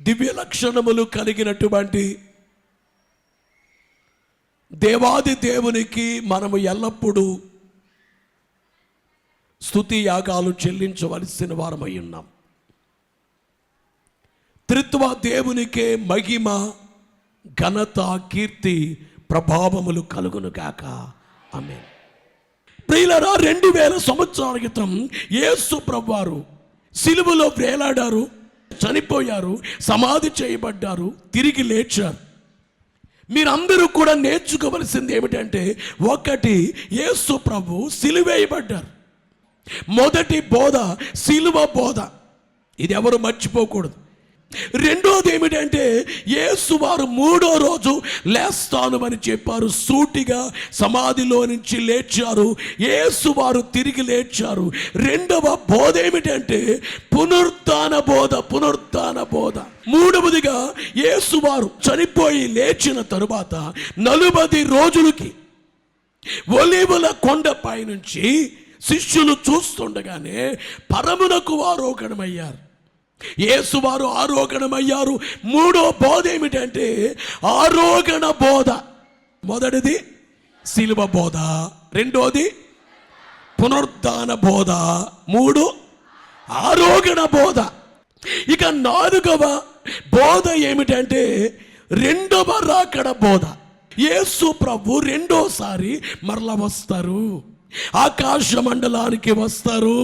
దివ్య లక్షణములు కలిగినటువంటి దేవాది దేవునికి మనము ఎల్లప్పుడూ స్తుతి యాగాలు చెల్లించవలసిన వారమై ఉన్నాం. త్రిత్వ దేవునికే మహిమ, ఘనత, కీర్తి, ప్రభావములు కలుగును గాక. ఆమేన్. ప్రియులారా, 2000 సంవత్సరాల క్రితం యేసు ప్రభువారు సిలువలో వేలాడారు, చనిపోయారు, సమాధి చేయబడ్డారు, తిరిగి లేచారు. మీరందరూ కూడా నేర్చుకోవలసింది ఏమిటంటే, ఒకటి, యేసు ప్రభు సిలువేయబడ్డారు. మొదటి బోధ సిలువ బోధ, ఇది ఎవరు మర్చిపోకూడదు. రెండోది ఏమిటంటే, యేసు వారు 3వ రోజు లేస్తాను అని చెప్పారు. సూటిగా సమాధిలో నుంచి లేచారు. యేసు వారు తిరిగి లేచారు. రెండవ బోధ ఏమిటంటే పునరుత్థాన బోధ, పునరుత్థాన బోధ. మూడవదిగా యేసు వారు చనిపోయి లేచిన తరువాత 40 రోజులకి ఒలీవల కొండపై నుంచి శిష్యులు చూస్తుండగానే పరమునకు ఆరోహణమయ్యారు. యేసు వారు ఆరోహణమయ్యారు. మూడో బోధ ఏమిటంటే ఆరోహణ బోధ. మొదటిది సిలువ బోధ, రెండోది పునరుత్థాన బోధ, 3 ఆరోహణ బోధ. ఇక 4వ బోధ ఏమిటంటే రెండవ రాకడ బోధ. యేసు ప్రభు రెండోసారి మరలా వస్తారు, ఆకాశ మండలానికి వస్తారు.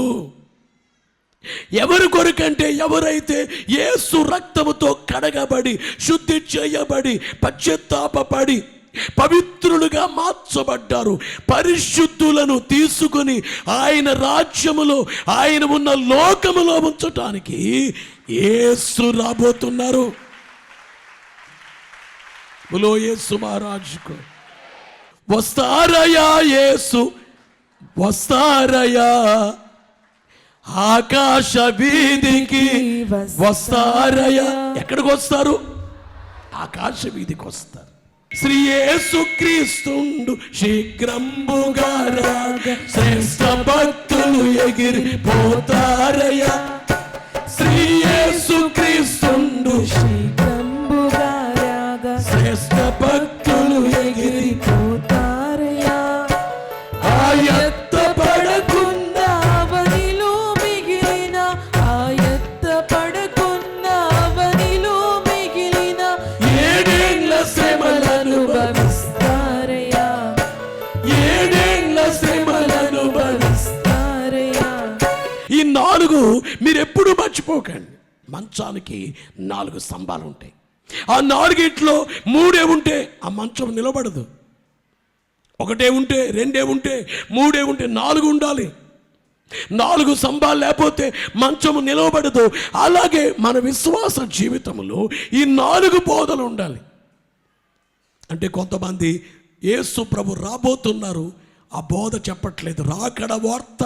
ఎవరి కొరకంటే, ఎవరైతే యేసు రక్తముతో కడగబడి, శుద్ధి చేయబడి, పశ్చాత్తాపపడి, పవిత్రులుగా మార్చబడ్డారు. పరిశుద్ధులను తీసుకుని ఆయన రాజ్యములో, ఆయన ఉన్న లోకములో ఉంచటానికి యేసు రాబోతున్నారు. బోలో యేసు మహారాజుకు. వస్తారయా యేసు, వస్తారయా ఆకాశ వీధికి వస్తారయా. ఎక్కడికి వస్తారు? ఆకాశ వీధికి వస్తారు. శ్రీ యేసు క్రీస్తుండు శీఘ్రంబుగా రాగా, శ్రేష్ఠ భక్తులు ఎగిరిపోతారయ్యా. శ్రీ యేసు క్రీస్తుండు శీఘ్రంబుగా రాగా, శ్రేష్ఠ భక్తులు ఎగిరిపోతారయ్యా. ఆయత్త పడకున్న అవనిలో మిగిలిన, ఆయత్త పడకున్న అవనిలో మిగిలిన 7 ఏళ్ల శ్రమలను భవిస్తారయ్యా, 7 ఏళ్ల శ్రమలను భవిస్తారయ్యా. ఈ 4 మీరు ఎప్పుడు మర్చిపోకండి. మంచానికి 4 స్తంభాలు ఉంటాయి. ఆ 4 3 ఉంటే ఆ మంచం నిలబడదు. 1 ఉంటే, 2 ఉంటే, 3 ఉంటే, 4 ఉండాలి. 4 స్తంభాలు లేకపోతే మంచము నిలవబడదు. అలాగే మన విశ్వాస జీవితంలో ఈ 4 బోధలు ఉండాలి. అంటే కొంతమంది యేసు ప్రభు రాబోతున్నారు, ఆ బోధ చెప్పట్లేదు. రాకడ వార్త.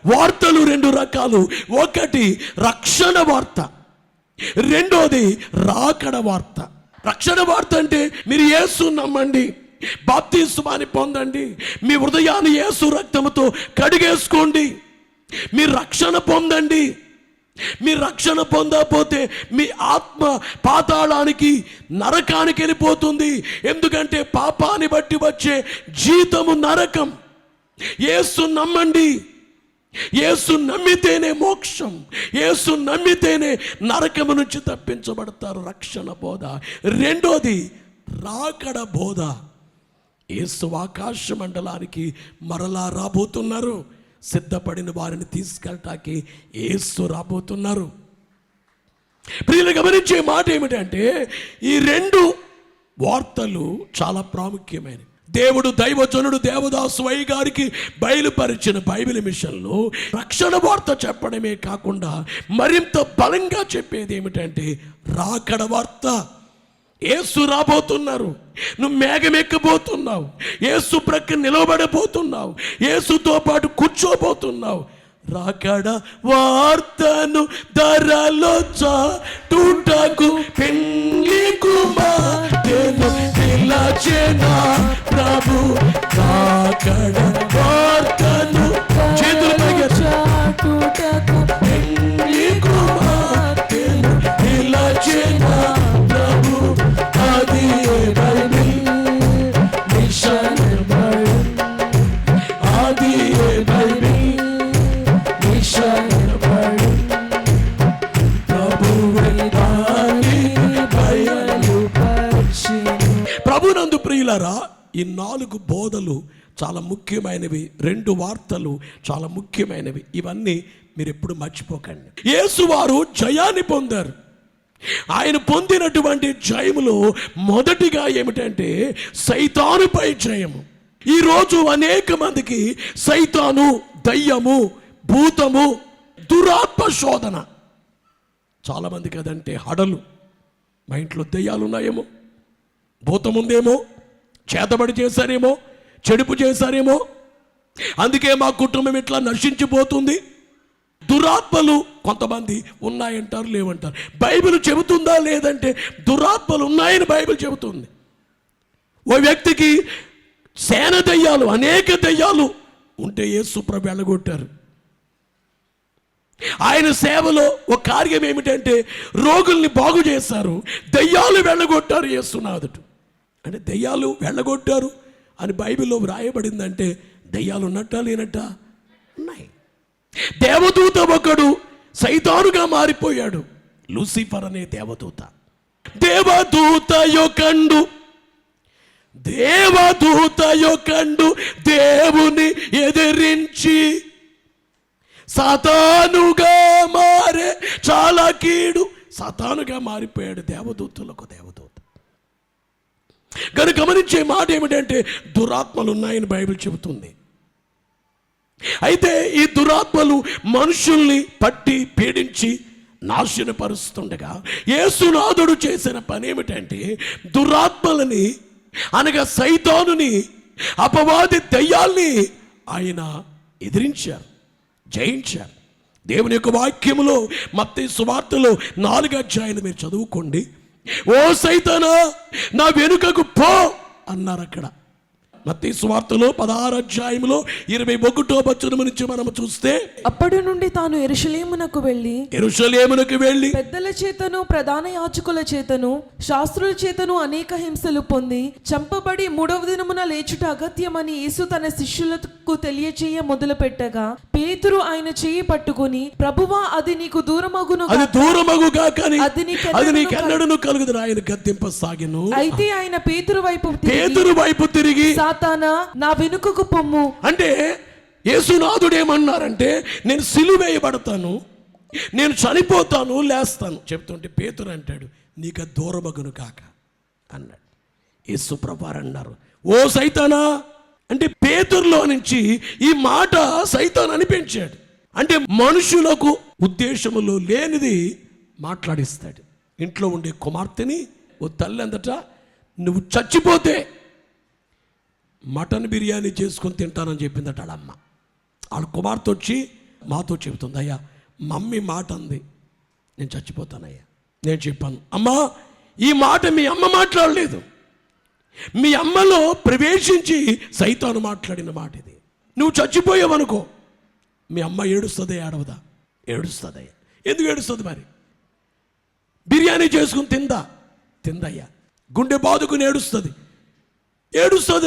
వార్తలు 2 రకాలు. ఒకటి రక్షణ వార్త, రెండోది రాకడ వార్త. రక్షణ వార్త అంటే మీరు యేసు నమ్మండి, బాప్తిస్మాన్ని పొందండి, మీ హృదయాన్ని యేసు రక్తముతో కడిగేసుకోండి, మీరు రక్షణ పొందండి. మీరు రక్షణ పొందకపోతే మీ ఆత్మ పాతాళానికి, నరకానికి వెళ్ళిపోతుంది. ఎందుకంటే పాపాన్ని బట్టి వచ్చే జీతము నరకం. యేసు నమ్మండి. యేసు నమ్మితేనే మోక్షం, యేసు నమ్మితేనే నరకము నుంచి తప్పించబడతారు. రక్షణ బోధ. రెండోది రాకడ బోధ. యేసు ఆకాశ మండలానికి మరలా రాబోతున్నారు. సిద్ధపడిన వారిని తీసుకెళ్ళటానికి యేసు రాబోతున్నారు. ప్రియులు గమనించే మాట ఏమిటంటే ఈ 2 వార్తలు చాలా ప్రాముఖ్యమైనవి. దేవుడు దైవజనుడు దేవదాసు అయ్య గారికి బయలుపరిచిన బైబిల్ మిషన్లో రక్షణ వార్త చెప్పడమే కాకుండా మరింత బలంగా చెప్పేది ఏమిటంటే రాకడ వార్త. యేసు రాబోతున్నారు, నువ్వు మేఘం ఎక్కబోతున్నావు, యేసు ప్రక్కన నిలబడబోతున్నావు, యేసుతో పాటు కూర్చోబోతున్నావు. రాకడ వార్తను ధరలో చాటుటకు పెళ్లి కుమార్తెను పిలచెనా ప్రభు. రాకడ వార్తను చేతులు చాటుటకు పెళ్లి కుమార్తెను పిలచెనా ప్రియులారా, ఈ 4 బోధలు చాలా ముఖ్యమైనవి, 2 వార్తలు చాలా ముఖ్యమైనవి. ఇవన్నీ మీరు ఎప్పుడు మర్చిపోకండి. యేసు వారు జయాన్ని పొందారు. ఆయన పొందినటువంటి జయములో మొదటిగా ఏమిటంటే సైతానుపై జయము. ఈరోజు అనేక మందికి సైతాను, దయ్యము, భూతము, దురాత్మ శోధన. చాలామందికి అదంటే హడలు. మా ఇంట్లో దయ్యాలు ఉన్నాయేమో, భూతం ఉందేమో, చేతబడి చేశారేమో, చెడుపు చేశారేమో, అందుకే మా కుటుంబం ఇట్లా నశించిపోతుంది. దురాత్మలు కొంతమంది ఉన్నాయంటారు, లేవంటారు. బైబిల్ చెబుతుందా? లేదంటే దురాత్మలు ఉన్నాయని బైబిల్ చెబుతుంది. ఓ వ్యక్తికి సేన దయ్యాలు, అనేక దయ్యాలు ఉంటే యేసు ప్రభు వెళ్ళగొట్టారు. ఆయన సేవలో ఒక కార్యం ఏమిటంటే రోగుల్ని బాగు చేశారు, దయ్యాలు వెళ్ళగొట్టారు యేసునాథుడు. అంటే దయ్యాలు వెళ్ళగొట్టారు అని బైబిల్లో వ్రాయబడిందంటే దయ్యాలు ఉన్నట్టా లేనట్టా? ఉన్నాయి. దేవదూత ఒకడు సైతానుగా మారిపోయాడు, లూసిఫర్ అనే దేవదూత. దేవదూత యొకండు దేవుని ఎదిరించి సాతానుగా మారే చాలా కీడు. సాతానుగా మారిపోయాడు దేవదూతలకు దేవదూత. కనుక గమనించే మాట ఏమిటంటే దురాత్మలు ఉన్నాయని బైబిల్ చెబుతుంది. అయితే ఈ దురాత్మలు మనుషుల్ని పట్టి పీడించి నాశనపరుస్తుండగా యేసునాథుడు చేసిన పని ఏమిటంటే దురాత్మలని, అనగా సైతానుని, అపవాది దయ్యాల్ని ఆయన ఎదిరించారు, జయించారు. దేవుని యొక్క వాక్యములో మత్తయి సువార్తలో 4వ అధ్యాయం మీరు చదువుకోండి. ఓ సైతానా, నా వెనుకకు పో అన్నారు అక్కడ. మత్తయి సువార్తలో 16వ అధ్యాయంలో 21వ వచనం నుంచి మనం చూస్తే, అప్పటి నుండి తాను యెరూషలేమునకు వెళ్ళి పెద్దల చేతను, ప్రధాన యాజకుల చేతను, శాస్త్రుల చేతను అనేక హింసలు పొంది చంపబడి 3వ దినమున లేచుట అగత్యమని యేసు తన శిష్యులకు తెలియచేయ మొదలుపెట్టగా పేతురు ఆయన చేయి పట్టుకుని, ప్రభువా, అది నీకు దూరమగును గాక, అది నీకెన్నడను కలుగుదును ఆయన గద్దింపసాగెను. అయితే ఆయన పేతురు వైపు తిరిగి సాతానా, నా వెనుకకు పొమ్ము. అంటే యేసునాథుడు ఏమన్నారంటే నేను సిలువేయబడతాను, నేను చనిపోతాను, లేస్తాను చెప్తుంటే పేతురు అంటాడు నీకు దూరమగును కాక అన్నాడు. యేసు ప్రభువారు అన్నారు, ఓ సైతానా. అంటే పేతురులో నుంచి ఈ మాట సైతాన్ అనిపించాడు. అంటే మనుషులకు ఉద్దేశములో లేనిది మాట్లాడిస్తాడు. ఇంట్లో ఉండే కుమార్తెని ఓ తల్లి అందట నువ్వు చచ్చిపోతే మటన్ బిర్యానీ చేసుకొని తింటానని చెప్పిందట వాళ్ళమ్మ. వాళ్ళ కుమార్తె వచ్చి మాతో చెబుతుంది, అయ్యా మమ్మీ మాట అంది, నేను చచ్చిపోతానయ్యా. నేను చెప్పాను, అమ్మా ఈ మాట మీ అమ్మ మాట్లాడలేదు, మీ అమ్మలో ప్రవేశించి సైతాను మాట్లాడిన మాట ఇది. నువ్వు చచ్చిపోయావనుకో మీ అమ్మ ఏడుస్తుంది, ఏడవదా? ఏడుస్తుందయ్యా. ఎందుకు ఏడుస్తుంది మరి? బిర్యానీ చేసుకుని తిందయ్యా, గుండె బాదుకుని ఏడుస్తుంది,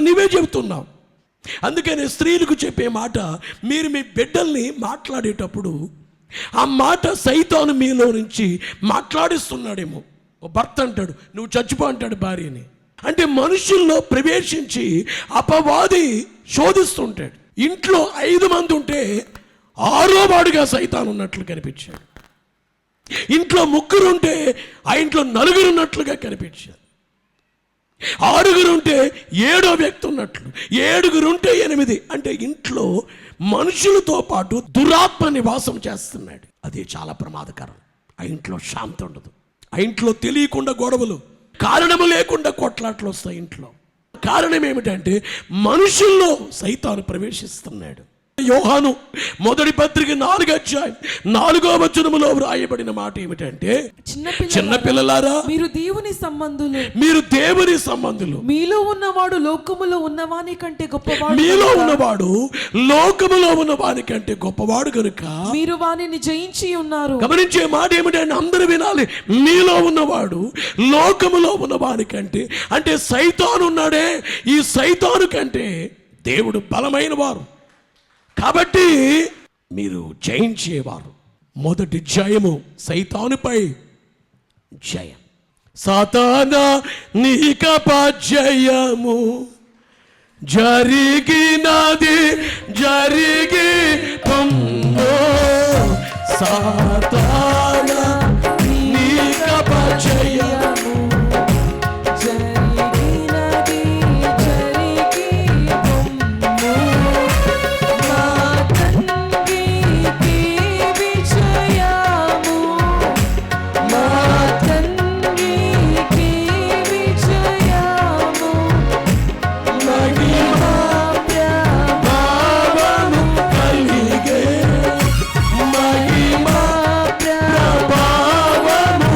నువ్వే చెబుతున్నావు. అందుకని స్త్రీలకు చెప్పే మాట, మీరు మీ బిడ్డల్ని మాట్లాడేటప్పుడు ఆ మాట సైతాను మీలో నుంచి మాట్లాడిస్తున్నాడేమో. ఓ భర్త అంటాడు నువ్వు చచ్చిపో అంటాడు భార్యని. అంటే మనుషుల్లో ప్రవేశించి అపవాది శోధిస్తుంటాడు. ఇంట్లో 5 మంది ఉంటే 6వ వాడుగా సైతాను ఉన్నట్లు కనిపించాడు. ఇంట్లో 3 ఉంటే ఆ ఇంట్లో 4 ఉన్నట్లుగా కనిపించాడు. 6 ఉంటే 7వ వ్యక్తి ఉన్నట్లు, 7 ఉంటే 8. అంటే ఇంట్లో మనుషులతో పాటు దురాత్మ నివాసం చేస్తున్నాడు. అది చాలా ప్రమాదకరం. ఆ ఇంట్లో శాంతి ఉండదు. ఆ ఇంట్లో తెలియకుండా గొడవలు, కారణము లేకుండా కొట్లాట్లు వస్తాయి. ఇంట్లో కారణం ఏమిటంటే మనుషుల్లో సైతాను ప్రవేశిస్తున్నాడు. యోహాను మొదటి పత్రిక 4వ అధ్యాయం 4వ వచనములో వ్రాయబడిన మాట ఏమిటంటే, చిన్న పిల్లలారా మీరు దేవుని సంబంధులు, మీలో ఉన్నవాడు లోకములో ఉన్నవాని కంటే గొప్పవాడు కనుక మీరు వానిని జయించి ఉన్నారు. గమనించే మాట ఏమిటంటే అందరూ వినాలి, మీలో ఉన్నవాడు లోకములో ఉన్నవాని కంటే, అంటే సైతాను ఉన్నాడే, ఈ సైతాను కంటే దేవుడు బలమైన వారు కాబట్టి మీరు జయించేవారు. మొదటి జయము సైతానుపై జయం. సాతానా నీకపజయము జరిగినది జరిగి పొమ్మో. సాతానా నీకపజయము జరిగినది జరిగి పొమ్ము. మా తండ్రికి విజయము, మా తండ్రికి విజయము. మహిమ ప్రభావము కలిగే, మహిమ ప్రభావము.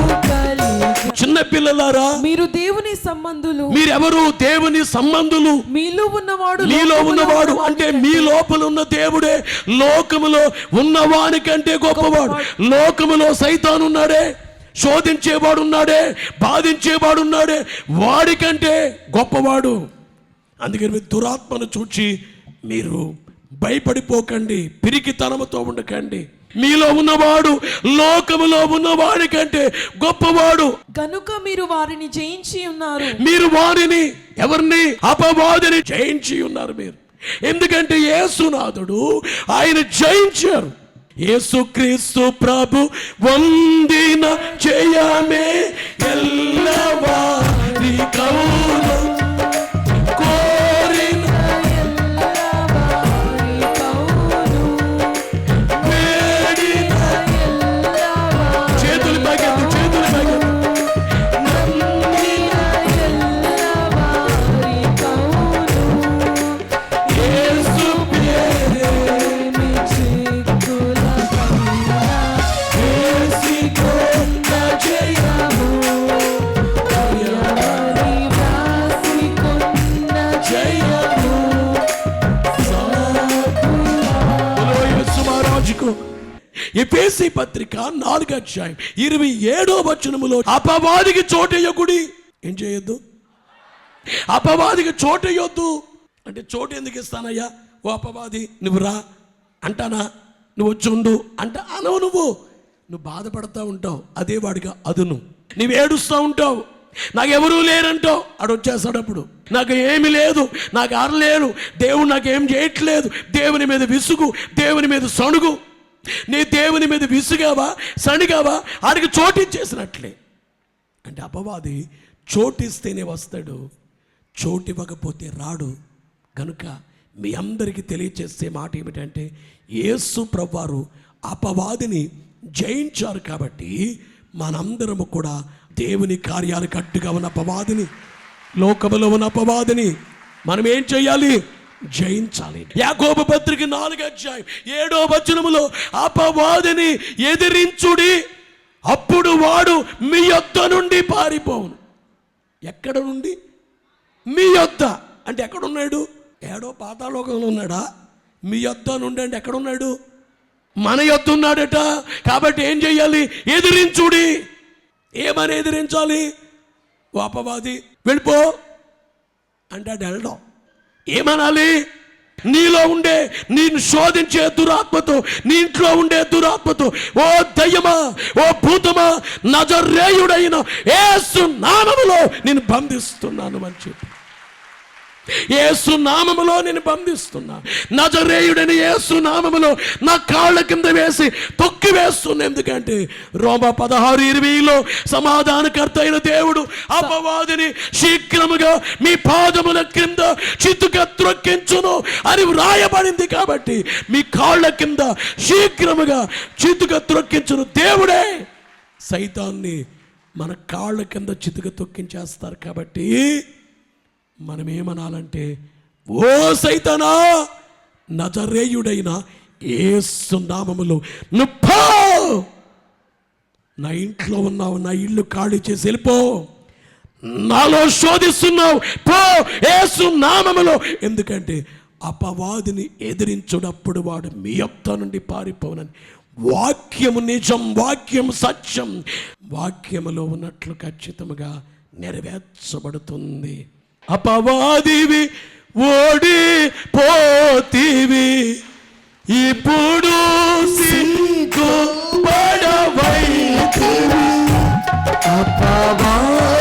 చిన్న పిల్లలారా, మీరు దేవుని సంబంధులు, మీరెవరు? దేవుని సంబంధులు. మీలో ఉన్నవాడు మీలో ఉన్నవాడు అంటే మీ లోపల ఉన్న దేవుడే లోకములో ఉన్నవాని కంటే గొప్పవాడు. లోకములో సైతాను ఉన్నాడే, శోధించేవాడున్నాడే, బాధించేవాడున్నాడే, వాడికంటే గొప్పవాడు. అందుకని మీరు దురాత్మను చూచి మీరు భయపడిపోకండి, పిరికితనముతో ఉండకండి. మీలో ఉన్నవాడు లోకములో ఉన్నవాడి కంటే గొప్పవాడు కనుక మీరు వారిని జయించి ఉన్నారు. మీరు వారిని, ఎవరిని? అపవాదిని జయించి ఉన్నారు మీరు. ఎందుకంటే యేసునాథుడు ఆయన జయించారు. యేసుక్రీస్తు ప్రభు వందిన చేయమే ఎల్లవారి కౌలు కోరిన వేడిన. చేతులు పైకెత్తు, చేతులు పైకెత్తు. యేసు పేరే యేసుకొన్న జయము, జయము. యేసు మహారాజుకు ఎఫెసీ పత్రిక 4:27 అపవాదికి చోటయ్యకుడి. ఏం చేయొద్దు? అపవాదికి చోటయ్యొద్దు. అంటే చోటు ఎందుకు ఇస్తానయ్యా? ఓ అపవాది నువ్వు రా అంటానా? నువ్వు వచ్చి ఉండు అంట అనవు. నువ్వు బాధపడతా ఉంటావు, అదే వాడిగా అదును. నువ్వు ఏడుస్తూ ఉంటావు, నాకెవరూ లేరంటావు, ఆడు వచ్చేస్తాడు. అప్పుడు నాకు ఏమి లేదు, నాకు ఆరలేరు, దేవుడు నాకేం చేయట్లేదు. దేవుని మీద విసుగు, దేవుని మీద సణుగు. నీ దేవుని మీద విసుగావా, సణిగావా, ఆడికి చోటిచ్చేసినట్లే. అంటే అపవాది చోటిస్తేనే వస్తాడు, చోటివ్వకపోతే రాడు. కనుక మీ అందరికీ తెలియచేసే మాట ఏమిటంటే, యేసు ప్రభువారు అపవాదిని జయించారు. కాబట్టి మనందరము కూడా దేవుని కార్యాలు కట్టుగా ఉన్న అపవాదిని, లోకములో ఉన్న అపవాదిని మనం ఏం చేయాలి? జయించాలి. యాకోబు పత్రిక 4:7 అపవాదిని ఎదిరించుడి, అప్పుడు వాడు మీ యొద్ద నుండి పారిపోవును. ఎక్కడ నుండి? మీ యొద్ద. అంటే ఎక్కడున్నాడు? ఏడో పాతాళలోకంలో ఉన్నాడా? మీ యొద్ద నుండి అంటే ఎక్కడున్నాడు? మన యొద్ద ఉన్నాడట. కాబట్టి ఏం చెయ్యాలి? ఎదిరించుడి. ఏమని ఎదిరించాలి? ఓ అపవాది వెళ్ళిపో అంటే అది వెళ్ళడం. ఏమనాలి? నీలో ఉండే, నేను శోధించే దురాత్మతో, నీ ఇంట్లో ఉండే దురాత్మతో, ఓ దయ్యమా, ఓ భూతమా, నజరేయుడైన యేసు నామములో నేను బంధిస్తున్నాను అని చెప్పి, యేసు నామములో నేను బంధిస్తున్నా. నజరేయుడైన యేసు నామములో నా కాళ్ళ కింద వేసి తొక్కి వేస్తున్నా. ఎందుకంటే రోమా 16:20 సమాధానకర్త అయిన దేవుడు అపవాదిని శీఘ్రముగా మీ పాదముల కింద చితుగా త్రొక్కించును అని వ్రాయబడింది. కాబట్టి మీ కాళ్ళ కింద శీఘ్రముగా చితుగా త్రొక్కించును దేవుడే. సైతాన్ని మన కాళ్ళ కింద చితుగా తొక్కించేస్తారు. కాబట్టి మనం ఏమనాలంటే, ఓ సైతానా, నజరేయుడైన యేసు నామములో నువ్వు పో, నా ఇంట్లో ఉన్నావు, నా ఇల్లు ఖాళీ చేసి వెళ్ళిపో, నాలో శోధిస్తున్నావు, పో యేసు నామములో. ఎందుకంటే అపవాదిని ఎదిరించుడప్పుడు వాడు మీ యొద్ద నుండి పారిపోనని. వాక్యము నిజం, వాక్యము సత్యం, వాక్యములో ఉన్నట్లు ఖచ్చితంగా నెరవేర్చబడుతుంది. అపవాదివి ఓడిపోతివి, ఇప్పుడు సిగ్గుపడవైతివి. అపవాది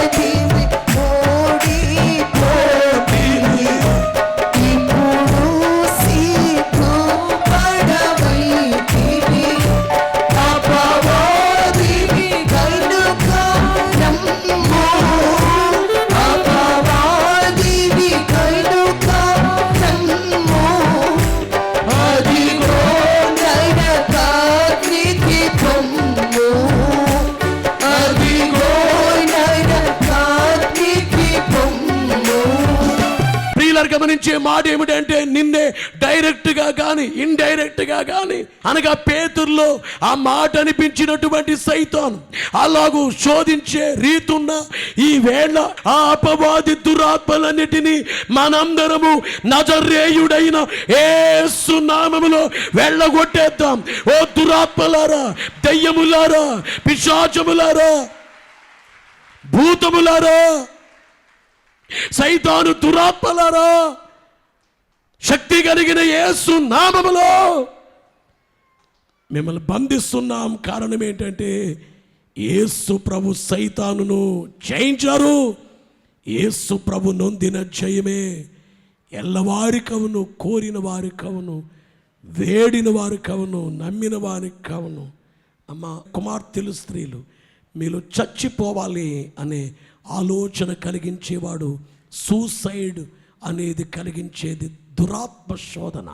గమనించే మాట ఏమిటంటే నిన్నే డైరెక్ట్గా కానీ ఇండైరెక్ట్గా కానీ అనగా పేతురులో ఆ మాట అనిపించినటువంటి సైతాను అలాగూ శోధించే రీతున్న ఈ వేళ ఆ అపవాది దురాత్మలన్నిటినీ మనందరము నజరేయుడైన యేసు నామములో వెళ్ళగొట్టేద్దాం. ఓ దురాత్మలారా, దయ్యములారా, పిశాచములారా, భూతములారా, సైతాను దురాత్మలారా, శక్తి కలిగిన యేసు నామములో మిమ్మల్ని బంధిస్తున్నాం. కారణం ఏంటంటే యేసు ప్రభు సైతానును జయించారు. యేసు ప్రభు నొందిన జయమే ఎల్లవారి కవును, కోరిన వారి కవును, వేడిన వారి కవును, నమ్మిన వారి కవును. అమ్మ, కుమార్తెలు, స్త్రీలు, మీలో చచ్చిపోవాలి అనే ఆలోచన కలిగించేవాడు, సూసైడ్ అనేది కలిగించేది దురాత్మ శోధన.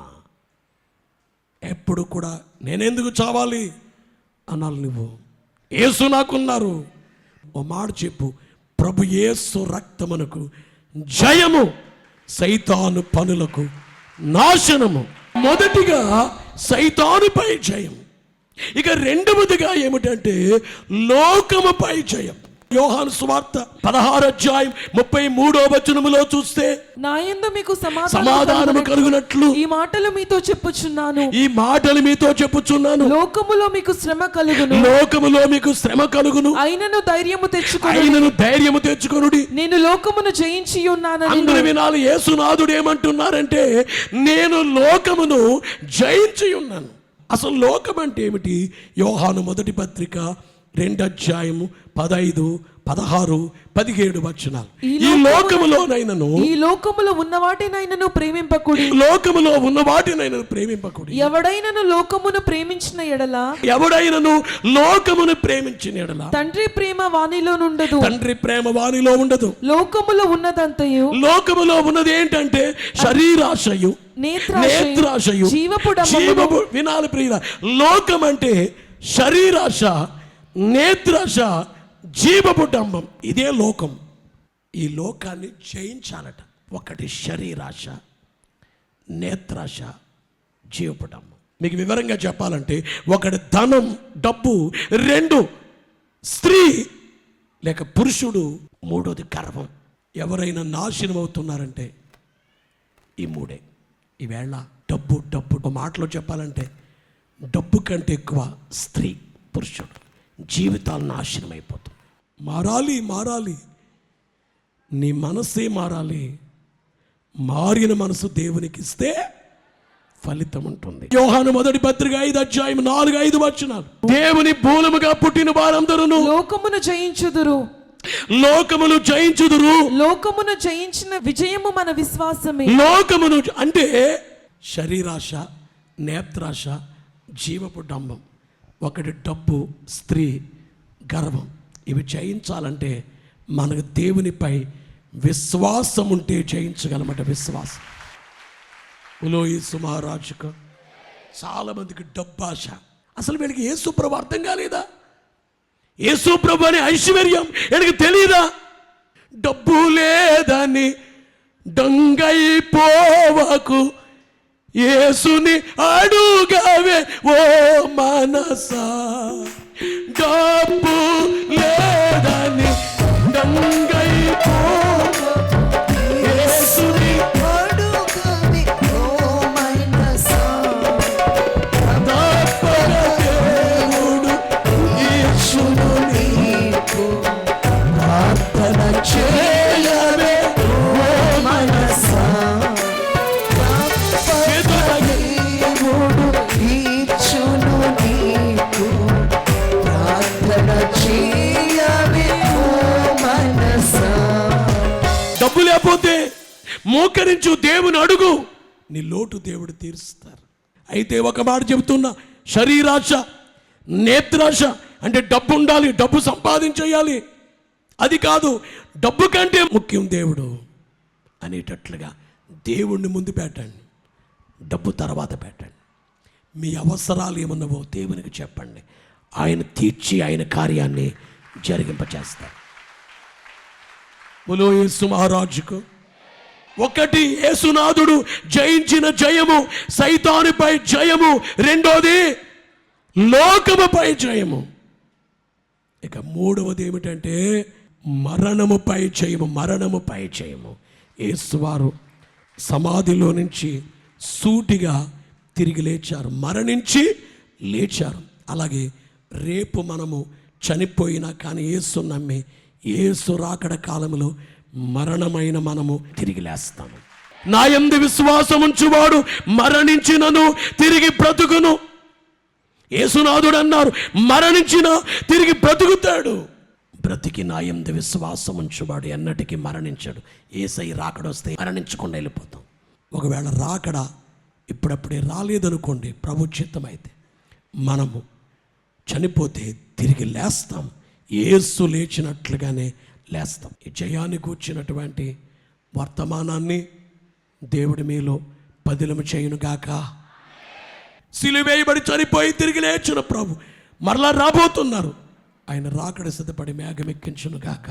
ఎప్పుడు కూడా నేనెందుకు చావాలి అనాలి. నువ్వు యేసు నాకున్నారు. ఓ మాట చెప్పు, ప్రభు యేసు రక్తమునకు జయము, సైతాను పనులకు నాశనము. మొదటిగా సైతానుపై జయం. ఇక రెండవదిగా ఏమిటంటే లోకముపై జయం. యోహాను సువార్త 16:33 చూస్తే నాయందు మీకు సమాధానము కలుగునట్లు ఈ మాటలు మీతో చెప్పుచున్నాను, ఈ మాటలు మీతో చెప్పుచున్నాను. లోకములో మీకు శ్రమ కలుగును, లోకములో మీకు శ్రమ కలుగును, అయినను ధైర్యము తెచ్చుకొనుడి, నేను లోకమును జయించి ఉన్నానని. అందరూ వినాలి. యేసునాథుడు ఏమంటున్నారంటే నేను లోకమును జయించి ఉన్నాను. అసలు లోకం అంటే ఏమిటి? యోహాను మొదటి పత్రిక 2 15, 16, 17 వచనాలు. ఈ లోకములోనైనను, ఈ లోకములో ఉన్న వాటినైనను ప్రేమింపకుడి, లోకములో ఉన్న వాటినైనను ప్రేమింపకుడి. ఎవడైనను లోకమును ప్రేమించిన ఎడల, ఎవడైనను లోకమును ప్రేమించిన ఎడల తండ్రి ప్రేమ వానిలో నుండదు, తండ్రి ప్రేమ వానిలో ఉండదు. లోకములో ఉన్నదంతయు, లోకములో ఉన్నది ఏంటంటే శరీరాశయు, నేత్రాశయు, జీవపు. వినాలి ప్రియుల, లోకం అంటే శరీరాశ, నేత్రాశ, జీవపు డంబం. ఇదే లోకం. ఈ లోకాన్ని జయించాలట. ఒకటి శరీరాశ, నేత్రాశ, జీవపు డంబం. మీకు వివరంగా చెప్పాలంటే ఒకటి ధనం, డబ్బు, 2 స్త్రీ లేక పురుషుడు, 3వది గర్వం. ఎవరైనా నాశనం అవుతున్నారంటే ఈ 3. ఈవేళ డబ్బు ఒక మాటలో చెప్పాలంటే డబ్బు కంటే ఎక్కువ స్త్రీ, పురుషుడు జీవితాలు నాశనం అయిపోతుంది. మారాలి. నీ మనసే మారాలి. మారిన మనసు దేవునికి ఇస్తే ఫలితం ఉంటుంది. యోహాను మొదటి పత్రిక 5:4, 5 దేవుని మూలముగా పుట్టిన వారందరూ లోకమును జయించుదురు, లోకమును జయించిన విజయము మన విశ్వాసమే. లోకమును అంటే శరీరాశ, నేత్రాశ, జీవపు డంబం. ఒకటి డబ్బు, స్త్రీ, గర్వం. ఇవి జయించాలంటే మనకు దేవునిపై విశ్వాసం ఉంటే జయించగలమట. విశ్వాసం. ఉలోయిసు మహారాజుకు చాలా మందికి డబ్బాశ. అసలు వీళ్ళకి యేసుప్రభు అర్థం కాలేదా? యేసుప్రభు అనే ఐశ్వర్యం వీళ్ళకి తెలియదా? డబ్బు లేదని దొంగైపోవకు, యేసుని అడుగవే ఓ మనసా. డబ్బు లేదని దొంగైపోవకు, యేసుని అడుగవే ఓ మనసా. తప్పక దేవుడు యేసును నీకు ప్రార్థన చేయవే ఓ మనసా. డబ్బు లేకపోతే మోకరించు, దేవుని అడుగు, నీ లోటు దేవుడు తీరుస్తారు. అయితే ఒక మాట చెబుతున్నా, శరీరాశ, నేత్రాశ అంటే డబ్బు ఉండాలి, డబ్బు సంపాదించేయాలి. అది కాదు, డబ్బు కంటే ముఖ్యం దేవుడు అనేటట్లుగా దేవుణ్ణి ముందు పెట్టండి, డబ్బు తర్వాత పెట్టండి. మీ అవసరాలు ఏమన్నావో దేవునికి చెప్పండి, ఆయన తీర్చి ఆయన కార్యాన్ని జరిగింపచేస్తారు. బోలో యేసు మహారాజుకు. ఒకటి యేసునాథుడు జయించిన జయము, సైతానుపై జయము. రెండోది లోకముపై జయము. ఇక మూడవది ఏమిటంటే మరణముపై జయము. మరణముపై జయము. యేసువారు సమాధిలో నుంచి సూటిగా తిరిగి లేచారు, మరణించి లేచారు. అలాగే రేపు మనము చనిపోయినా కానీ యేసు నమ్మి యేసు రాకడ కాలంలో మరణమైన మనము తిరిగి లేస్తాము. నా యందు విశ్వాసం ఉంచువాడు మరణించినను తిరిగి బ్రతుకును. యేసునాథుడు అన్నారు, మరణించిన తిరిగి బ్రతుకుతాడు. బ్రతికి నా యందు విశ్వాసం ఉంచువాడు ఎన్నటికీ మరణించాడు. యేసయ్య రాకడ వస్తే మరణించకుండా వెళ్ళిపోతాం. ఒకవేళ రాకడ ఇప్పుడప్పుడే రాలేదనుకోండి, ప్రభు చిత్తమైతే మనము చనిపోతే తిరిగి లేస్తాం. యేసు లేచినట్లుగానే లేస్తాం. ఈ జయాన్ని కూర్చున్నటువంటి వర్తమానాన్ని దేవుడి మీలో పదిలము చేయునుగాక. సిలువేయబడి చనిపోయి తిరిగి లేచిన ప్రభు మరలా రాబోతున్నారు. ఆయన రాకడ సిద్ధపడి మేఘమెక్కించునుగాక.